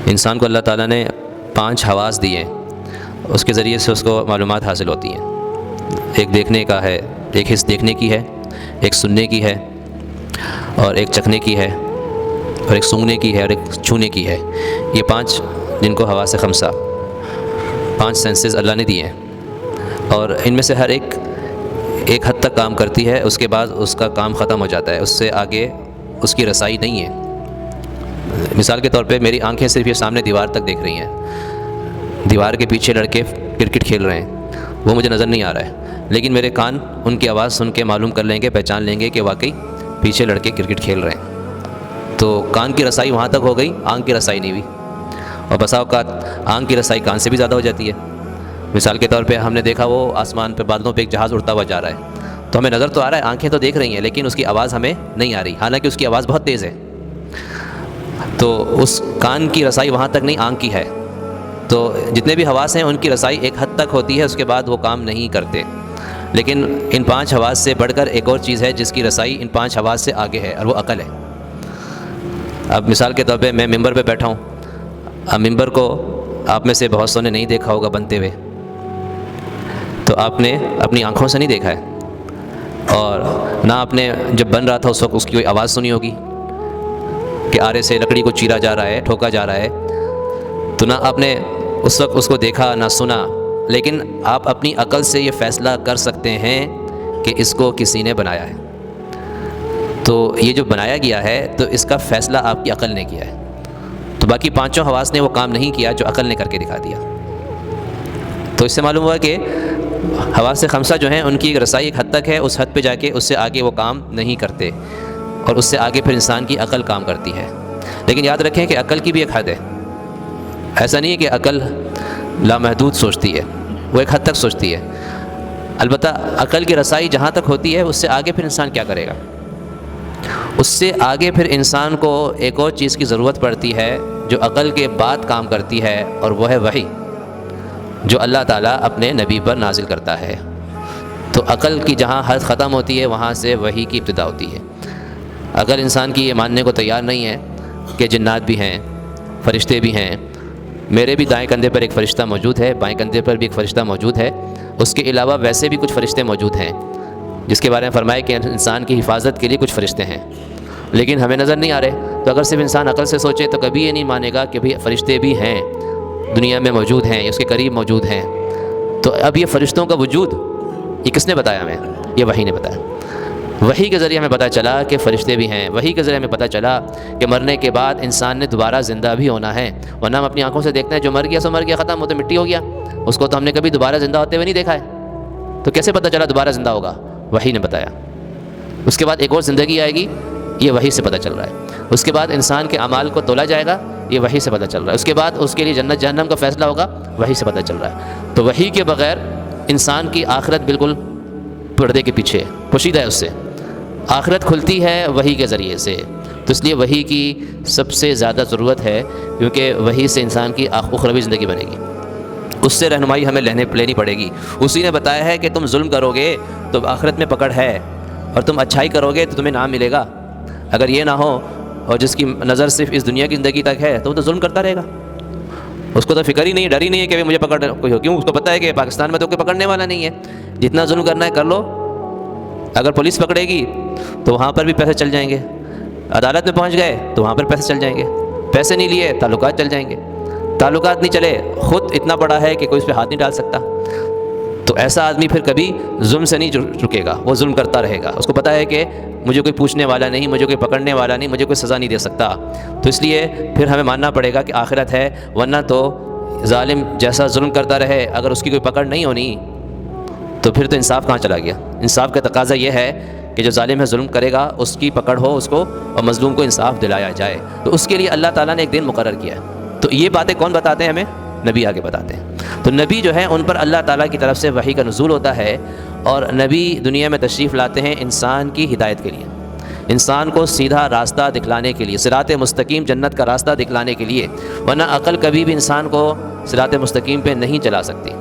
انسان کو اللہ تعالیٰ نے 5 حواس دیے ہیں، اس کے ذریعے سے اس کو معلومات حاصل ہوتی ہیں۔ ایک دیکھنے کا ہے، ایک حس دیکھنے کی ہے، ایک سننے کی ہے، اور ایک چکھنے کی ہے، اور ایک سونگھنے کی ہے، اور ایک چھونے کی ہے۔ یہ 5 جن کو حواس خمسہ 5 سینسز اللہ نے دیے ہیں، اور ان میں سے ہر ایک حد تک کام کرتی ہے، اس کے بعد اس کا کام ختم ہو جاتا ہے، اس سے آگے اس کی رسائی نہیں ہے۔ مثال کے طور پہ میری آنکھیں صرف یہ سامنے دیوار تک دیکھ رہی ہیں، دیوار کے پیچھے لڑکے کرکٹ کھیل رہے ہیں، وہ مجھے نظر نہیں آ رہا ہے، لیکن میرے کان ان کی آواز سن کے معلوم کر لیں گے، پہچان لیں گے کہ واقعی پیچھے لڑکے کرکٹ کھیل رہے ہیں۔ تو کان کی رسائی وہاں تک ہو گئی، آنکھ کی رسائی نہیں ہوئی، اور بسا اوقات آنکھ کی رسائی کان سے بھی زیادہ ہو جاتی ہے۔ مثال کے طور پہ ہم نے دیکھا وہ آسمان پہ بادلوں پہ ایک جہاز اڑتا ہوا جا رہا ہے، تو ہمیں نظر تو آ رہا ہے، آنکھیں تو دیکھ رہی ہیں، لیکن اس کی آواز ہمیں نہیں آ رہی، حالانکہ اس کی آواز بہت تیز ہے۔ تو اس کان کی رسائی وہاں تک نہیں، آنکھ کی ہے۔ تو جتنے بھی حواس ہیں ان کی رسائی ایک حد تک ہوتی ہے، اس کے بعد وہ کام نہیں کرتے۔ لیکن ان 5 حواس سے بڑھ کر ایک اور چیز ہے جس کی رسائی ان 5 حواس سے آگے ہے، اور وہ عقل ہے۔ اب مثال کے طور پہ میں ممبر پہ بیٹھا ہوں، اب ممبر کو آپ میں سے بہت سو نے نہیں دیکھا ہوگا بنتے ہوئے، تو آپ نے اپنی آنکھوں سے نہیں دیکھا ہے، اور نہ آپ نے جب بن رہا تھا اس وقت اس کی کوئی آواز سنی ہوگی کہ آرے سے لکڑی کو چیرا جا رہا ہے، ٹھوکا جا رہا ہے، تو نہ آپ نے اس وقت اس کو دیکھا نہ سنا، لیکن آپ اپنی عقل سے یہ فیصلہ کر سکتے ہیں کہ اس کو کسی نے بنایا ہے۔ تو یہ جو بنایا گیا ہے تو اس کا فیصلہ آپ کی عقل نے کیا ہے، تو باقی 5 حواس نے وہ کام نہیں کیا جو عقل نے کر کے دکھا دیا۔ تو اس سے معلوم ہوا کہ حواس خمسہ جو ہیں ان کی رسائی ایک حد تک ہے، اس حد پہ جا کے اس سے آگے وہ کام نہیں کرتے، اور اس سے آگے پھر انسان کی عقل کام کرتی ہے۔ لیکن یاد رکھیں کہ عقل کی بھی ایک حد ہے، ایسا نہیں ہے کہ عقل لامحدود سوچتی ہے، وہ ایک حد تک سوچتی ہے، البتہ عقل کی رسائی جہاں تک ہوتی ہے اس سے آگے پھر انسان کیا کرے گا، اس سے آگے پھر انسان کو ایک اور چیز کی ضرورت پڑتی ہے جو عقل کے بعد کام کرتی ہے، اور وہ ہے وحی، جو اللہ تعالیٰ اپنے نبی پر نازل کرتا ہے۔ تو عقل کی جہاں حد ختم ہوتی ہے وہاں سے وحی کی ابتدا ہوتی ہے۔ اگر انسان کی یہ ماننے کو تیار نہیں ہے کہ جنات بھی ہیں، فرشتے بھی ہیں، میرے بھی دائیں کندھے پر ایک فرشتہ موجود ہے، بائیں کندھے پر بھی ایک فرشتہ موجود ہے، اس کے علاوہ ویسے بھی کچھ فرشتے موجود ہیں جس کے بارے میں فرمایا کہ انسان کی حفاظت کے لیے کچھ فرشتے ہیں، لیکن ہمیں نظر نہیں آ رہے۔ تو اگر صرف انسان عقل سے سوچے تو کبھی یہ نہیں مانے گا کہ بھئی فرشتے بھی ہیں، دنیا میں موجود ہیں، اس کے قریب موجود ہیں۔ تو اب یہ فرشتوں کا وجود یہ کس نے بتایا ہمیں؟ یہ وحی نے بتایا۔ وحی کے ذریعے ہمیں پتہ چلا کہ فرشتے بھی ہیں، وحی کے ذریعے ہمیں پتہ چلا کہ مرنے کے بعد انسان نے دوبارہ زندہ بھی ہونا ہے، ورنہ ہم اپنی آنکھوں سے دیکھتے ہیں جو مر گیا سو مر گیا، ختم ہو تو مٹی ہو گیا، اس کو تو ہم نے کبھی دوبارہ زندہ ہوتے ہوئے نہیں دیکھا ہے۔ تو کیسے پتہ چلا دوبارہ زندہ ہوگا؟ وحی نے بتایا۔ اس کے بعد ایک اور زندگی آئے گی، یہ وحی سے پتہ چل رہا ہے۔ اس کے بعد انسان کے اعمال کو تولا جائے گا، یہ وحی سے پتہ چل رہا ہے۔ اس کے بعد اس کے لیے جنت جہنم کا فیصلہ ہوگا، وحی سے پتہ چل رہا ہے۔ تو وحی کے بغیر انسان کی آخرت بالکل پردے کے پیچھے پوشیدہ ہے، اس سے آخرت کھلتی ہے وحی کے ذریعے سے۔ تو اس لیے وحی کی سب سے زیادہ ضرورت ہے، کیونکہ وحی سے انسان کی اخروی زندگی بنے گی، اس سے رہنمائی ہمیں لینی پڑے گی۔ اسی نے بتایا ہے کہ تم ظلم کرو گے تو آخرت میں پکڑ ہے، اور تم اچھائی کرو گے تو تمہیں نام ملے گا۔ اگر یہ نہ ہو اور جس کی نظر صرف اس دنیا کی زندگی تک ہے تو وہ تو ظلم کرتا رہے گا، اس کو تو فکر ہی نہیں ہے، ڈر ہی نہیں ہے کہ مجھے پکڑ کوئی ہو، کیوں؟ اس کو پتہ ہے کہ پاکستان میں تو کوئی پکڑنے والا نہیں ہے، جتنا ظلم کرنا ہے کر لو، اگر پولیس پکڑے گی تو وہاں پر بھی پیسے چل جائیں گے، عدالت میں پہنچ گئے تو وہاں پر پیسے چل جائیں گے، پیسے نہیں لیے تعلقات چل جائیں گے، تعلقات نہیں چلے خود اتنا بڑا ہے کہ کوئی اس پہ ہاتھ نہیں ڈال سکتا۔ تو ایسا آدمی پھر کبھی ظلم سے نہیں رکے گا، وہ ظلم کرتا رہے گا، اس کو پتہ ہے کہ مجھے کوئی پوچھنے والا نہیں، مجھے کوئی پکڑنے والا نہیں، مجھے کوئی سزا نہیں دے سکتا۔ تو اس لیے پھر ہمیں ماننا پڑے گا کہ آخرت ہے، ورنہ تو ظالم جیسا ظلم کرتا رہے، اگر اس کی کوئی پکڑ نہیں ہونی تو پھر تو انصاف کہاں چلا گیا؟ انصاف کا تقاضا یہ ہے کہ جو ظالم ہے ظلم کرے گا اس کی پکڑ ہو اس کو، اور مظلوم کو انصاف دلایا جائے۔ تو اس کے لیے اللہ تعالیٰ نے ایک دن مقرر کیا ہے۔ تو یہ باتیں کون بتاتے ہیں ہمیں؟ نبی آگے بتاتے ہیں۔ تو نبی جو ہیں ان پر اللہ تعالیٰ کی طرف سے وحی کا نزول ہوتا ہے، اور نبی دنیا میں تشریف لاتے ہیں انسان کی ہدایت کے لیے، انسان کو سیدھا راستہ دکھلانے کے لیے، صراط مستقیم جنت کا راستہ دکھلانے کے لیے، ورنہ عقل کبھی بھی انسان کو صراط مستقیم پہ نہیں چلا سکتی۔